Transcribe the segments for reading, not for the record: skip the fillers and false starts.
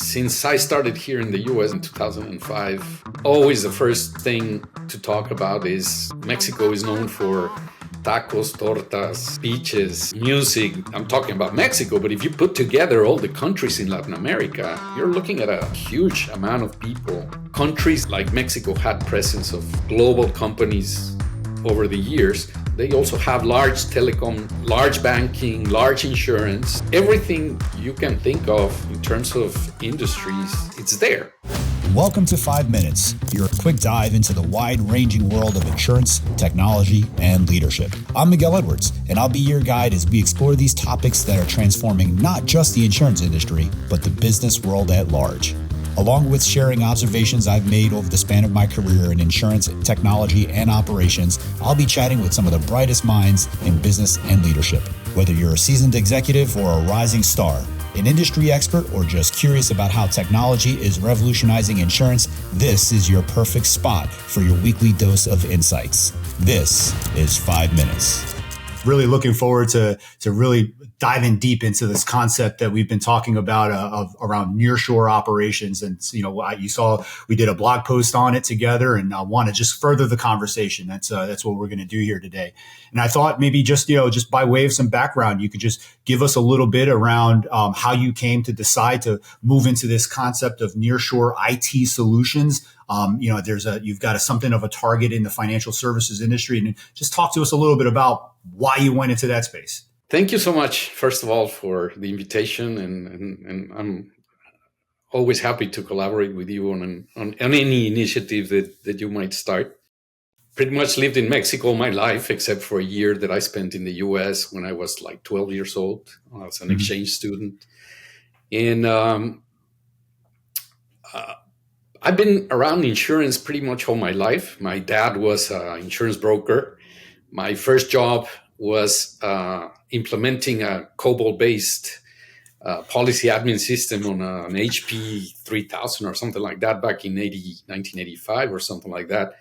Since I started here in the US in 2005, always the first thing to talk about is Mexico is known for tacos, tortas, beaches, music. I'm talking about Mexico, but if you put together all the countries in Latin America, you're looking at a huge amount of people. Countries like Mexico had presence of global companies over the years. They also have large telecom, large banking, large insurance. Everything you can think of in terms of industries, it's there. Welcome to 5 Minutes, your quick dive into the wide-ranging world of insurance, technology, and leadership. I'm Miguel Edwards, and I'll be your guide as we explore these topics that are transforming not just the insurance industry, but the business world at large. Along with sharing observations I've made over the span of my career in insurance, technology, and operations, I'll be chatting with some of the brightest minds in business and leadership. Whether you're a seasoned executive or a rising star, an industry expert, or just curious about how technology is revolutionizing insurance, this is your perfect spot for your weekly dose of insights. This is 5 Minutes. Really looking forward to really diving deep into this concept that we've been talking about of around nearshore operations. And, you saw we did a blog post on it together, and I want to just further the conversation. That's what we're going to do here today. And I thought maybe just by way of some background, you could just give us a little bit around how you came to decide to move into this concept of nearshore IT solutions. You've got something of a target in the financial services industry, and just talk to us a little bit about why you went into that space. Thank you so much, first of all, for the invitation, and I'm always happy to collaborate with you on any initiative that you might start. Pretty much lived in Mexico my life, except for a year that I spent in the US when I was like 12 years old as an exchange student. And I've been around insurance pretty much all my life. My dad was an insurance broker. My first job was implementing a COBOL-based policy admin system on an HP 3000 or something like that back in 1985 or something like that.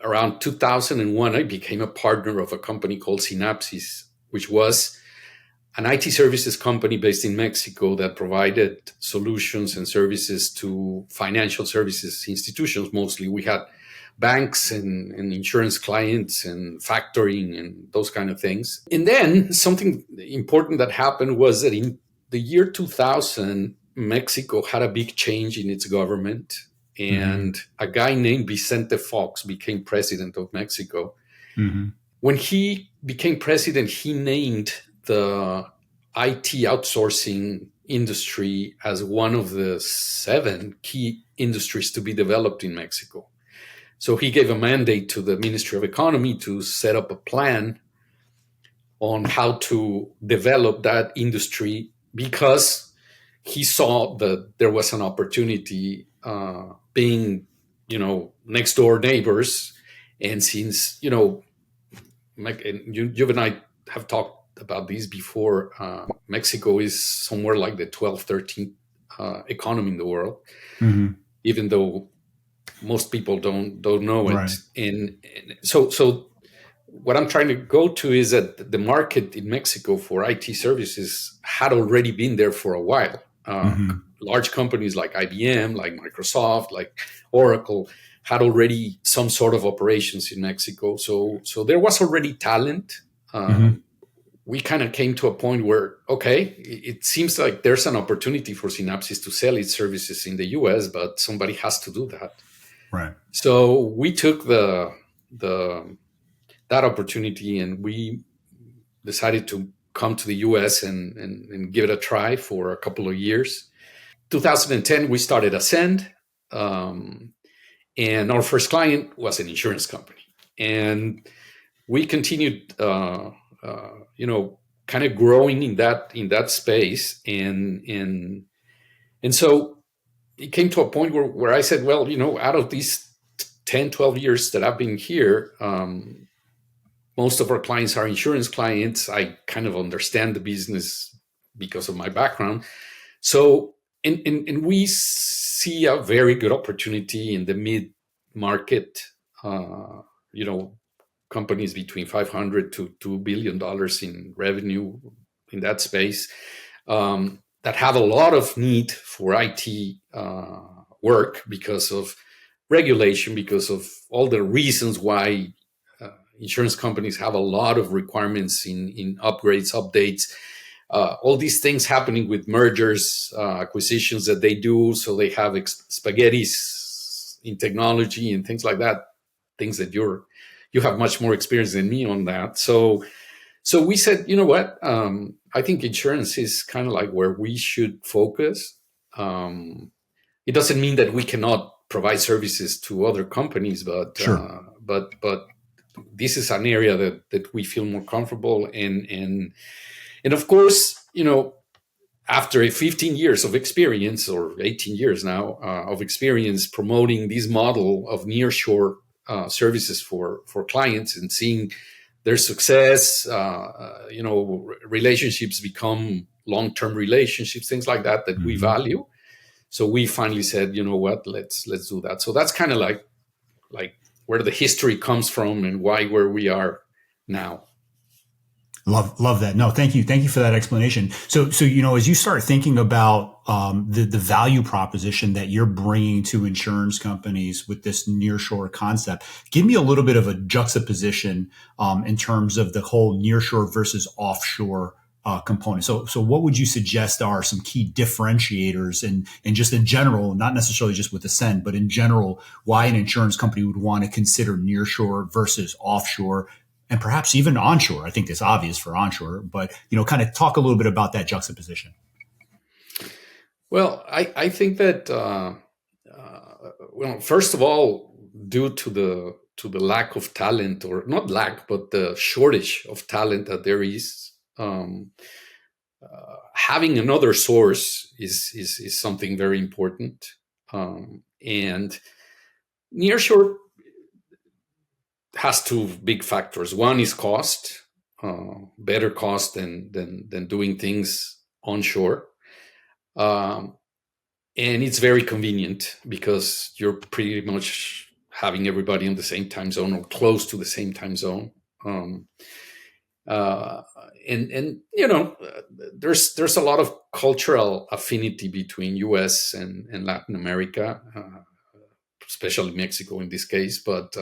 Around 2001, I became a partner of a company called Synapsis, which was an IT services company based in Mexico that provided solutions and services to financial services institutions. Mostly we had banks and insurance clients and factoring and those kind of things. And then something important that happened was that in the year 2000, Mexico had a big change in its government. And a guy named Vicente Fox became president of Mexico. Mm-hmm. When he became president, he named the IT outsourcing industry as one of the 7 key industries to be developed in Mexico. So he gave a mandate to the Ministry of Economy to set up a plan on how to develop that industry, because he saw that there was an opportunity being, next door neighbors. And since, you and I have talked about this before, Mexico is somewhere like the 12th, 13th economy in the world, even though most people don't know it. Right. And so what I'm trying to go to is that the market in Mexico for IT services had already been there for a while. Large companies like IBM, like Microsoft, like Oracle had already some sort of operations in Mexico. So there was already talent. We kind of came to a point where, okay, it seems like there's an opportunity for Synapsis to sell its services in the US, but somebody has to do that. Right. So we took that opportunity, and we decided to come to the US and give it a try for a couple of years. 2010, we started Ascend, and our first client was an insurance company. And we continued, kind of growing in that space. And so it came to a point where I said, well, out of these 10, 12 years that I've been here, most of our clients are insurance clients. I kind of understand the business because of my background. So, and we see a very good opportunity in the mid-market, companies between $500 to $2 billion in revenue in that space. that have a lot of need for IT work because of regulation, because of all the reasons why insurance companies have a lot of requirements in upgrades, updates, all these things happening with mergers, acquisitions that they do. So they have spaghettis in technology and things like that, things that you have much more experience than me on that. So we said, you know what? I think insurance is kind of like where we should focus. It doesn't mean that we cannot provide services to other companies, but Sure. but this is an area that we feel more comfortable in. And of course, after 15 years of experience, or 18 years now of experience promoting this model of nearshore services for clients and seeing their success, relationships become long-term relationships, things like that we value. So we finally said, you know what, let's do that. So that's kind of like where the history comes from and where we are now. Love that. No, thank you for that explanation. So as you start thinking about the value proposition that you're bringing to insurance companies with this nearshore concept, give me a little bit of a juxtaposition in terms of the whole nearshore versus offshore component. So what would you suggest are some key differentiators and just in general, not necessarily just with Ascend, but in general, why an insurance company would want to consider nearshore versus offshore? And perhaps even onshore. I think it's obvious for onshore, but kind of talk a little bit about that juxtaposition. Well, I think that first of all, due to the lack of talent, or not lack, but the shortage of talent that there is, having another source is something very important. And nearshore has two big factors. One is cost, better cost than doing things onshore. And it's very convenient because you're pretty much having everybody in the same time zone or close to the same time zone. There's a lot of cultural affinity between US and Latin America, especially Mexico in this case, but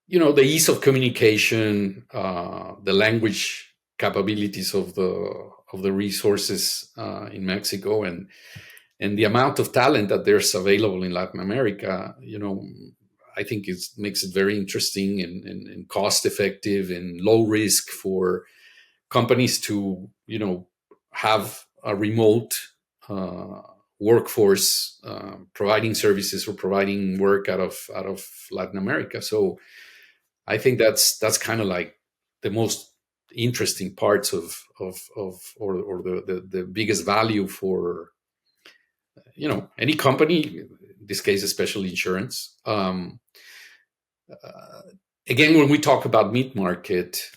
the ease of communication, the language capabilities of the resources in Mexico, and the amount of talent that there's available in Latin America, I think it makes it very interesting and cost effective and low risk for companies to, have a remote workforce providing services or providing work out of Latin America. So I think that's kind of like the most interesting parts of or the biggest value for any company, in this case especially insurance. Again, when we talk about mid-market,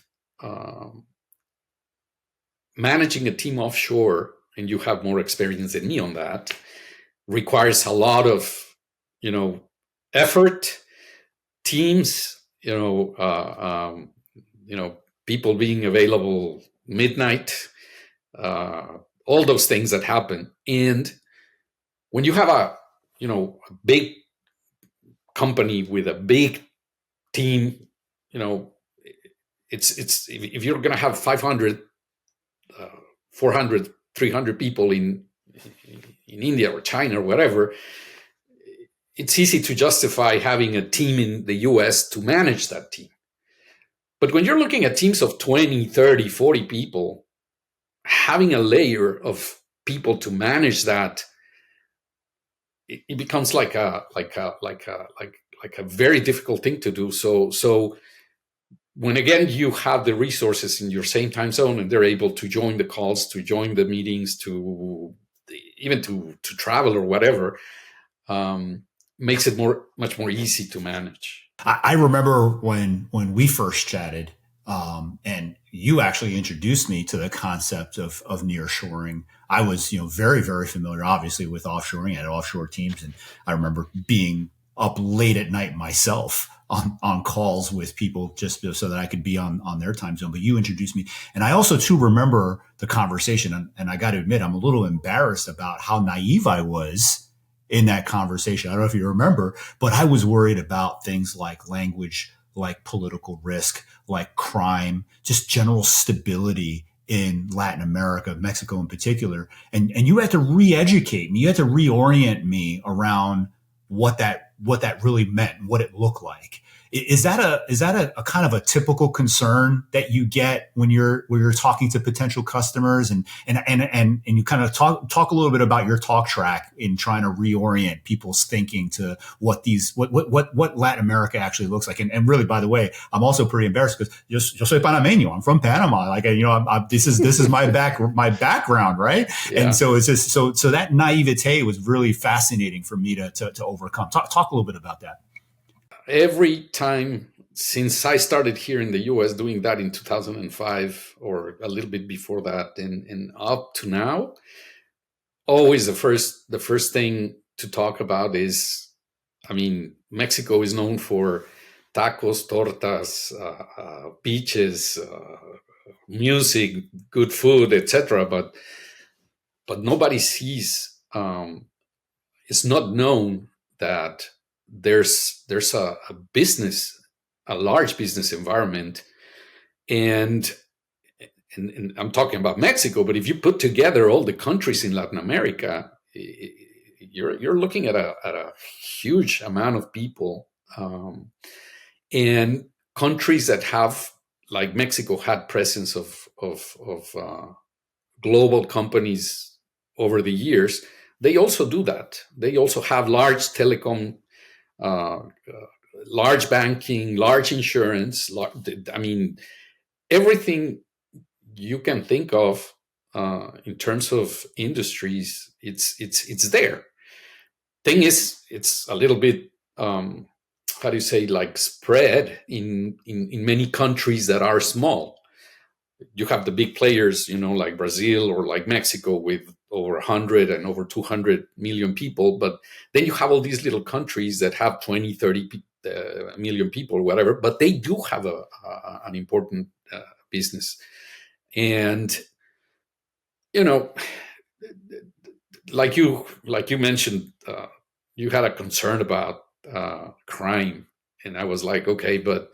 managing a team offshore, and you have more experience than me on that, requires a lot of effort, teams, people being available midnight, all those things that happen. And when you have a big company with a big team, it's if you're going to have 500, 400, 300 people in India or China or whatever, it's easy to justify having a team in the US to manage that team. But when you're looking at teams of 20, 30, 40 people, having a layer of people to manage that, it becomes like a very difficult thing to do. So when again you have the resources in your same time zone and they're able to join the calls, to join the meetings, to even to travel or whatever, makes it much more easy to manage. I remember when we first chatted, and you actually introduced me to the concept of nearshoring. I was, very, very familiar, obviously, with offshoring. I had offshore teams, and I remember being up late at night myself, on calls with people just so that I could be on their time zone. But you introduced me. And I also too remember the conversation. And I got to admit, I'm a little embarrassed about how naive I was in that conversation. I don't know if you remember, but I was worried about things like language, like political risk, like crime, just general stability in Latin America, Mexico in particular. And you had to re-educate me. You had to reorient me around what that really meant, what it looked like. Is that a kind of a typical concern that you get when you're talking to potential customers and you kind of talk a little bit about your talk track in trying to reorient people's thinking to what Latin America actually looks like. And really, by the way, I'm also pretty embarrassed because yo soy panameño. I'm from Panama. Like, this is my background, right? Yeah. And so it's just so that naivete was really fascinating for me to overcome. Talk a little bit about that. Every time since I started here in the US doing that in 2005 or a little bit before that and up to now, always the first thing to talk about is, Mexico is known for tacos, tortas, beaches, music, good food, etc. But nobody sees. It's not known that there's a business, a large business environment, and I'm talking about Mexico. But if you put together all the countries in Latin America, you're looking at a huge amount of people, and countries that have, like Mexico, had presence of global companies over the years. They also do that. They also have large telecom, large banking, large insurance. Everything you can think of in terms of industries, it's there. Thing is, it's a little bit how do you say, like, spread in many countries that are small. You have the big players, like Brazil or like Mexico with over 100 and over 200 million people. But then you have all these little countries that have 20, 30 million people or whatever, but they do have an important business. And, like you mentioned, you had a concern about crime. And I was like, okay, but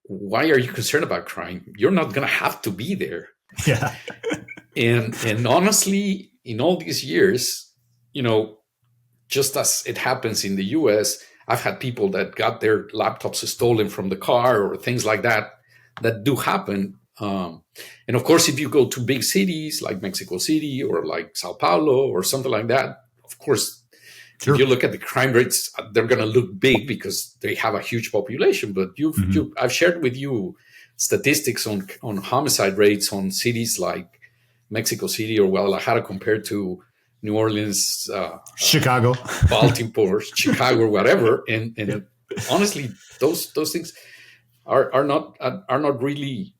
why are you concerned about crime? You're not going to have to be there. Yeah. And honestly, in all these years, just as it happens in the US, I've had people that got their laptops stolen from the car or things like that do happen. And of course, if you go to big cities like Mexico City or like Sao Paulo or something like that, of course, sure, if you look at the crime rates, they're going to look big because they have a huge population. But I've shared with you statistics on homicide rates on cities like Mexico City or Guadalajara compared to New Orleans, Chicago, Baltimore, Chicago, or whatever. And honestly, those things are not really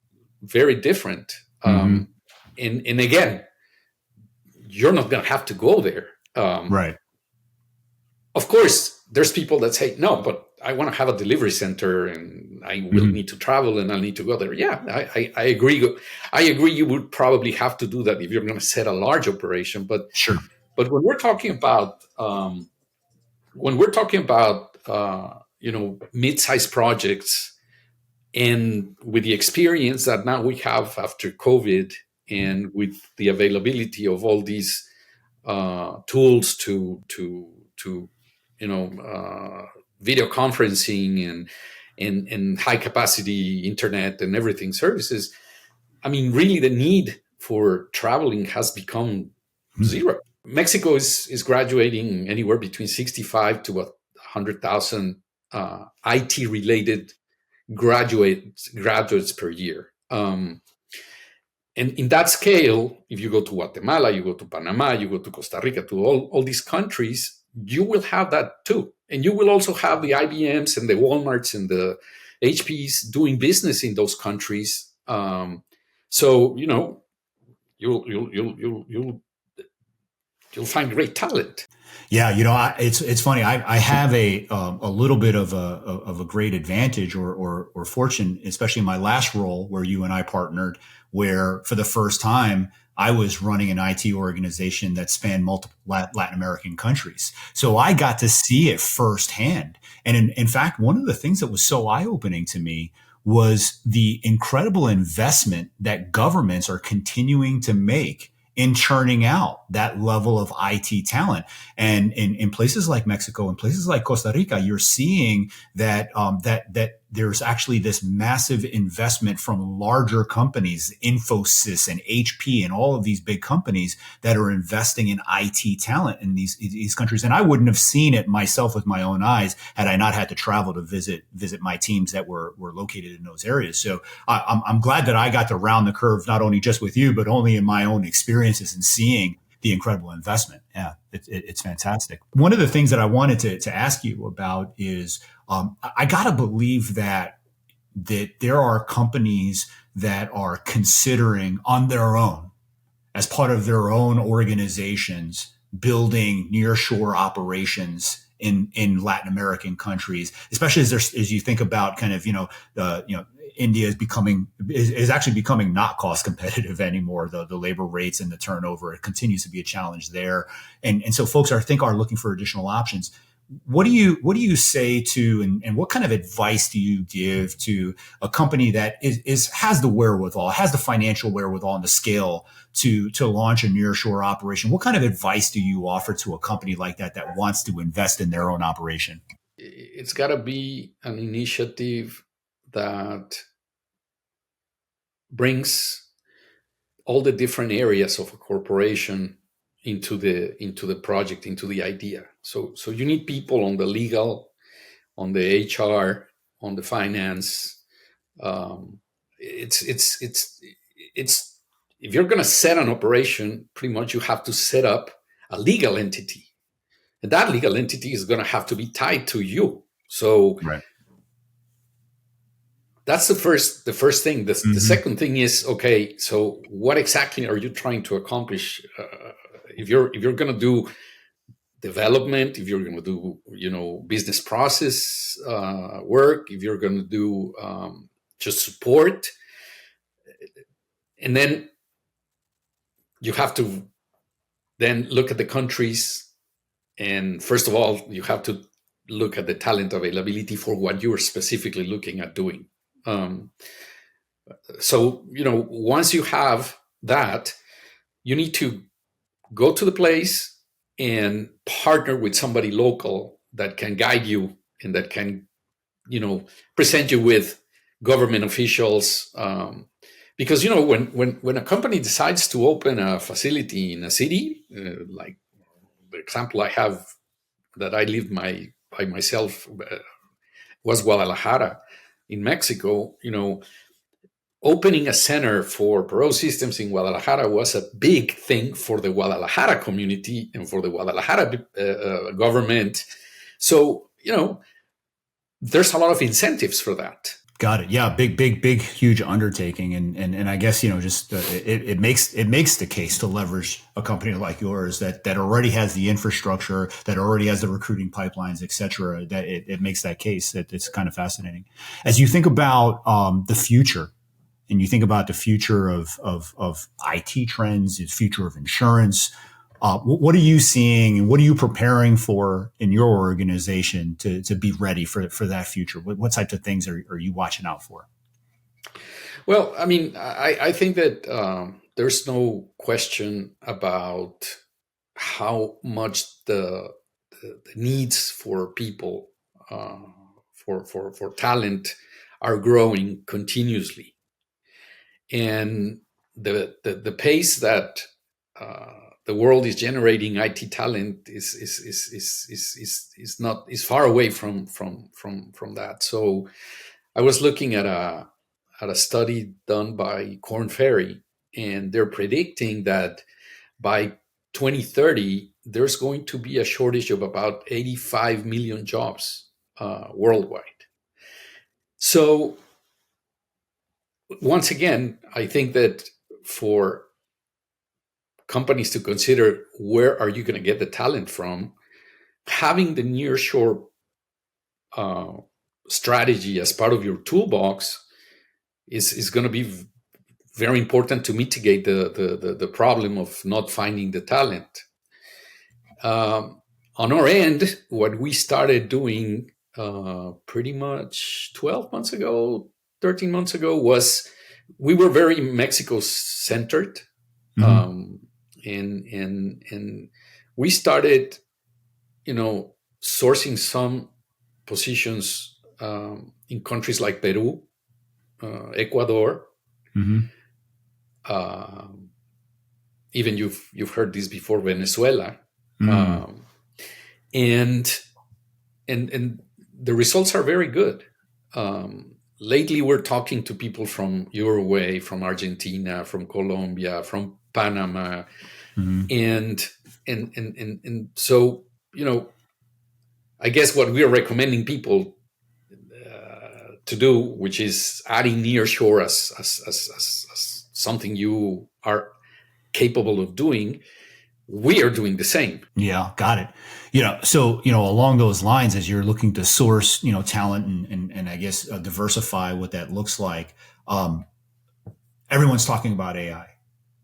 very different. And again, you're not going to have to go there. Right. Of course, there's people that say, no, but I want to have a delivery center and I will need to travel and I need to go there. Yeah, I agree. I agree you would probably have to do that if you're going to set a large operation. But sure. But when we're talking about mid-sized projects, and with the experience that now we have after COVID and with the availability of all these tools to video conferencing and high capacity internet and everything services, really the need for traveling has become zero. Mexico is graduating anywhere between 65 to 100,000 IT related graduates per year. And in that scale, if you go to Guatemala, you go to Panama, you go to Costa Rica, to all these countries, you will have that too. And you will also have the IBMs and the Walmarts and the HPs doing business in those countries. So, you'll you'll find great talent. Yeah, it's funny. I have a little bit of a great advantage or fortune, especially in my last role where you and I partnered, where for the first time I was running an IT organization that spanned multiple Latin American countries. So I got to see it firsthand. And in fact, one of the things that was so eye opening to me was the incredible investment that governments are continuing to make in churning out that level of IT talent. And in places like Mexico and places like Costa Rica, you're seeing that that there's actually this massive investment from larger companies, Infosys and HP and all of these big companies that are investing in IT talent in these countries. And I wouldn't have seen it myself with my own eyes had I not had to travel to visit my teams that were located in those areas. So I'm glad that I got to round the curve, not only just with you, but only in my own experiences and seeing the incredible investment. Yeah, it's fantastic. One of the things that I wanted to ask you about is I got to believe that there are companies that are considering on their own, as part of their own organizations, building nearshore operations in Latin American countries, especially as you think about kind of India is actually becoming not cost competitive anymore. The labor rates and the turnover, it continues to be a challenge there, and so folks are looking for additional options. What do you say to, and what kind of advice do you give to a company that has the wherewithal, has the financial wherewithal and the scale to launch a nearshore operation? What kind of advice do you offer to a company like that wants to invest in their own operation? It's got to be an initiative that brings all the different areas of a corporation into the project, into the idea. So you need people on the legal, on the HR, on the finance. It's if you're going to set an operation, pretty much you have to set up a legal entity, and that legal entity is going to have to be tied to you. So Right. that's the first thing. The Mm-hmm. second thing is, okay, so what exactly are you trying to accomplish? If you're going to do development, if you're going to do business process work, if you're going to do just support, and then you have to then look at the countries, and first of all you have to look at the talent availability for what you're specifically looking at doing. So once you have that, you need to go to the place and partner with somebody local that can guide you and that can present you with government officials, because when a company decides to open a facility in a city, like the example I have that I lived by myself was Guadalajara in Mexico. Opening a center for Perot Systems in Guadalajara was a big thing for the Guadalajara community and for the Guadalajara government. So, there's a lot of incentives for that. Got it. Yeah, big, huge undertaking, and I guess just it makes the case to leverage a company like yours that already has the infrastructure, that already has the recruiting pipelines, et cetera. That it makes that case. It's kind of fascinating. As you think about the future, and you think about the future of IT trends, the future of insurance. What are you seeing, and what are you preparing for in your organization to be ready for that future? What types of things are you watching out for? Well, I mean, I think that there's no question about how much the needs for people, for talent, are growing continuously, and the pace that the world is generating IT talent is far away from that. So I was looking at a study done by Korn Ferry, and they're predicting that by 2030 there's going to be a shortage of about 85 million jobs worldwide. So once again, I think that for companies to consider where are you going to get the talent from. Having the nearshore strategy as part of your toolbox is going to be very important to mitigate the problem of not finding the talent. On our end, what we started doing pretty much 12 months ago, 13 months ago, was we were very Mexico centered. And we started, sourcing some positions in countries like Peru, Ecuador. Even you've heard this before, Venezuela. And the results are very good. Lately, we're talking to people from Uruguay, from Argentina, from Colombia, from Panama, and so I guess what we are recommending people to do, which is adding nearshore as something you are capable of doing, we are doing the same. Yeah, got it. So along those lines, as you're looking to source talent and I guess diversify what that looks like, everyone's talking about AI.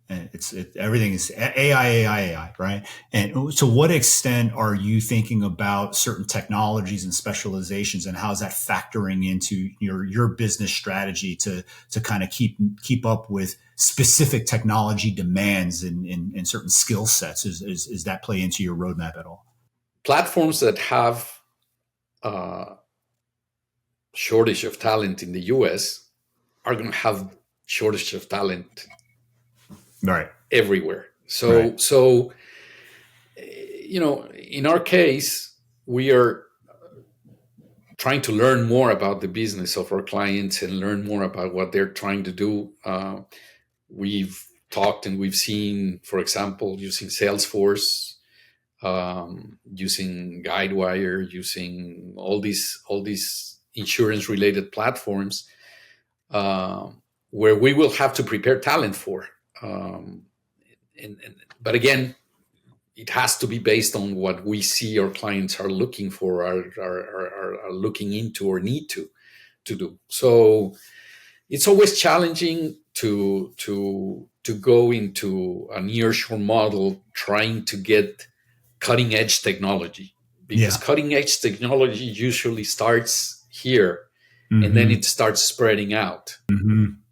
And everything is AI, right? And to what extent are you thinking about certain technologies and specializations, and how's that factoring into your business strategy to kind of keep up with specific technology demands and certain skill sets? Is that play into your roadmap at all? Platforms that have shortage of talent in the US are going to have shortage of talent right everywhere. So in our case, we are trying to learn more about the business of our clients and learn more about what they're trying to do. We've talked and we've seen, for example, using Salesforce, using Guidewire, using all these insurance related platforms, where we will have to prepare talent for. But again, it has to be based on what we see our clients are looking for, are looking into, or need to do. So it's always challenging to go into a nearshore model, trying to get cutting edge technology, because cutting edge technology usually starts here. And then it starts spreading out.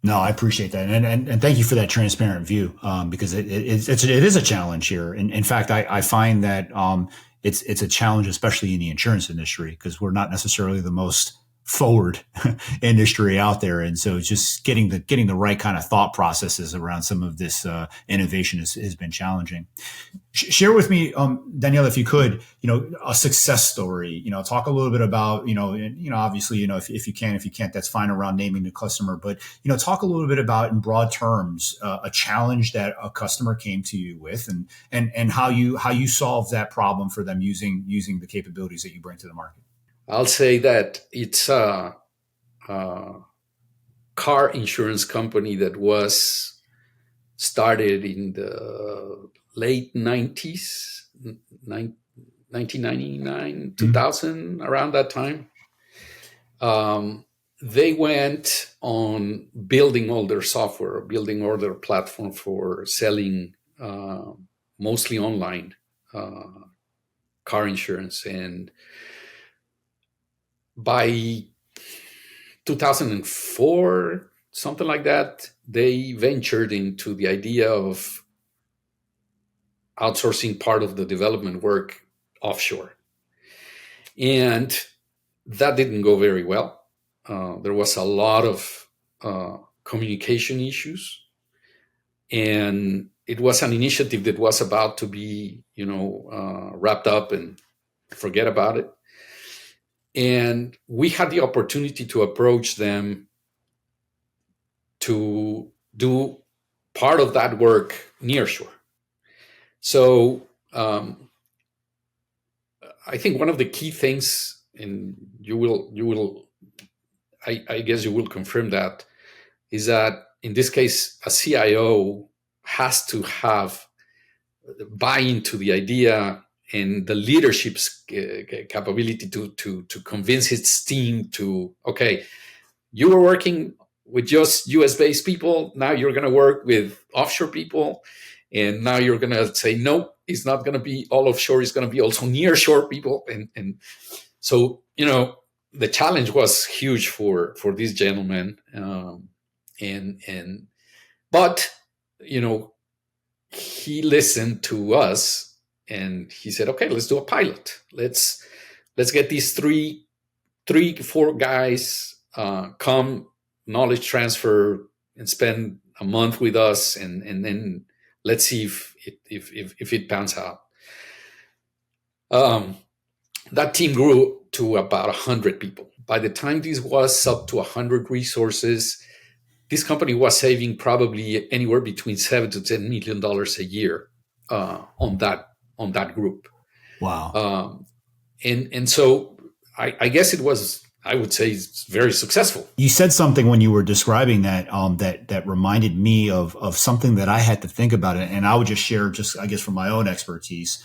No, I appreciate that, and thank you for that transparent view, because it is a challenge here. And in fact, I find that it's a challenge, especially in the insurance industry, because we're not necessarily the most forward industry out there, and so just getting the right kind of thought processes around some of this innovation has been challenging. Share with me, Danielle, if you could, a success story. Talk a little bit about, obviously, if you can, if you can't, that's fine, around naming the customer. But talk a little bit about, in broad terms, a challenge that a customer came to you with, and how you solve that problem for them using the capabilities that you bring to the market. I'll say that it's a car insurance company that was started in the late 90s, 1999, 2000, around that time. They went on building all their software, building all their platform for selling mostly online car insurance. And by 2004, something like that, they ventured into the idea of outsourcing part of the development work offshore. And that didn't go very well. There was a lot of communication issues. And it was an initiative that was about to be, wrapped up and forget about it. And we had the opportunity to approach them to do part of that work nearshore. So I think one of the key things, and I guess you will confirm that, is that in this case, a CIO has to have buy into the idea and the leadership's capability to convince his team to, okay, you were working with just US based people. Now you're going to work with offshore people. And now you're going to say, no, it's not going to be all offshore. It's going to be also nearshore people. And so, the challenge was huge for this gentleman. But he listened to us and he said, okay, let's do a pilot. Let's get these three, 4 guys, come, knowledge transfer, and spend a month with us, and then let's see if it pans out. That team grew to about 100 people. By the time this was up to 100 resources, this company was saving probably anywhere between $7 to $10 million a year on that group. Wow. And so I guess it was, I would say, it's very successful. You said something when you were describing that that reminded me of something that I had to think about it, and I would just share, I guess, from my own expertise.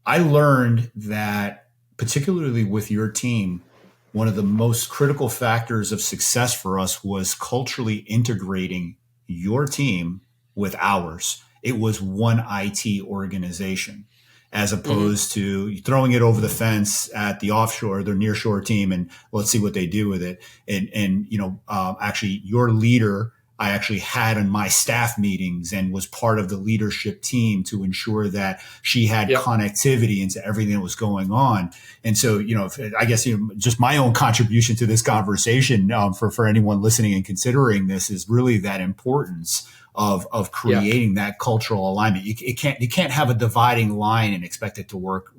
I learned that, particularly with your team, one of the most critical factors of success for us was culturally integrating your team with ours. It was one IT organization, as opposed to throwing it over the fence at the offshore, their nearshore team, and let's see what they do with it. And actually, your leader, I actually had in my staff meetings and was part of the leadership team to ensure that she had connectivity into everything that was going on. And so, I guess, just my own contribution to this conversation, for anyone listening and considering this, is really that importance of creating that cultural alignment. You can't have a dividing line and expect it to work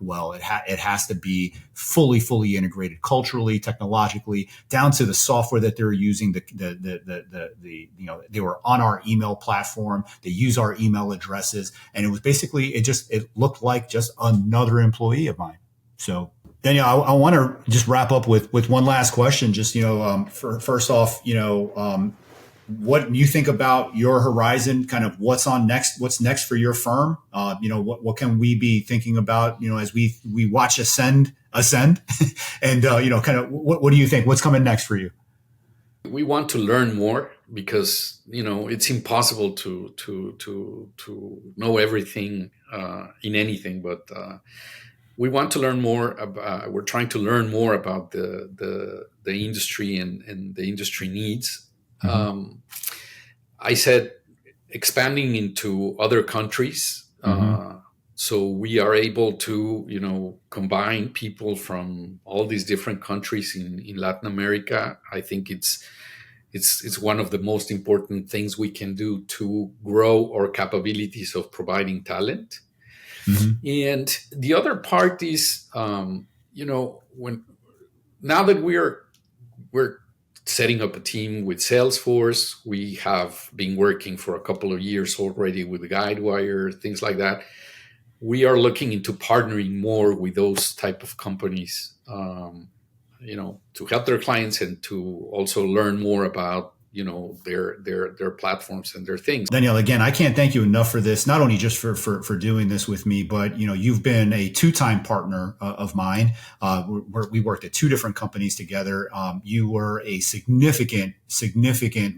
well. It has to be fully integrated culturally, technologically, down to the software that they're using. They were on our email platform. They use our email addresses, and it was basically, it looked like just another employee of mine. So, Daniel, I want to just wrap up with one last question. Just, first off, what you think about your horizon, kind of what's next for your firm? What can we be thinking about, as we watch ascend and, kind of what do you think? What's coming next for you? We want to learn more because, it's impossible to know everything in anything, but we want to learn more about, we're trying to learn more about the industry and the industry needs. Mm-hmm. I said expanding into other countries. So we are able to, combine people from all these different countries in Latin America. I think it's one of the most important things we can do to grow our capabilities of providing talent. Mm-hmm. And the other part is, now that we're setting up a team with Salesforce, we have been working for a couple of years already with Guidewire, things like that. We are looking into partnering more with those type of companies, to help their clients and to also learn more about, their platforms and their things. Daniel, again, I can't thank you enough for this, not only just for doing this with me, but, you've been a 2-time partner of mine. We worked at 2 different companies together. You were a significant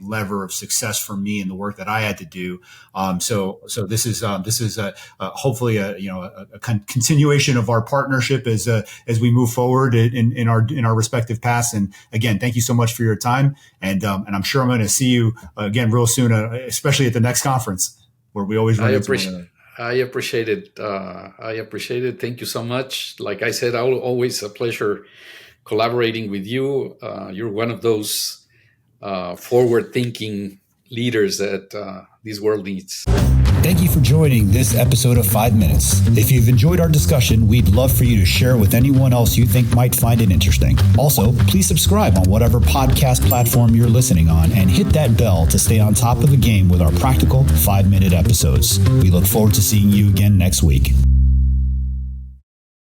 lever of success for me in the work that I had to do. So this is hopefully a continuation of our partnership as we move forward in our respective paths. And again, thank you so much for your time. And I'm sure I'm going to see you again real soon, especially at the next conference where we always run into one another. I appreciate it. Thank you so much. Like I said, always a pleasure collaborating with you. You're one of those forward-thinking leaders that this world needs. Thank you for joining this episode of 5 Minutes. If you've enjoyed our discussion, we'd love for you to share with anyone else you think might find it interesting. Also, please subscribe on whatever podcast platform you're listening on and hit that bell to stay on top of the game with our practical 5-minute episodes. We look forward to seeing you again next week.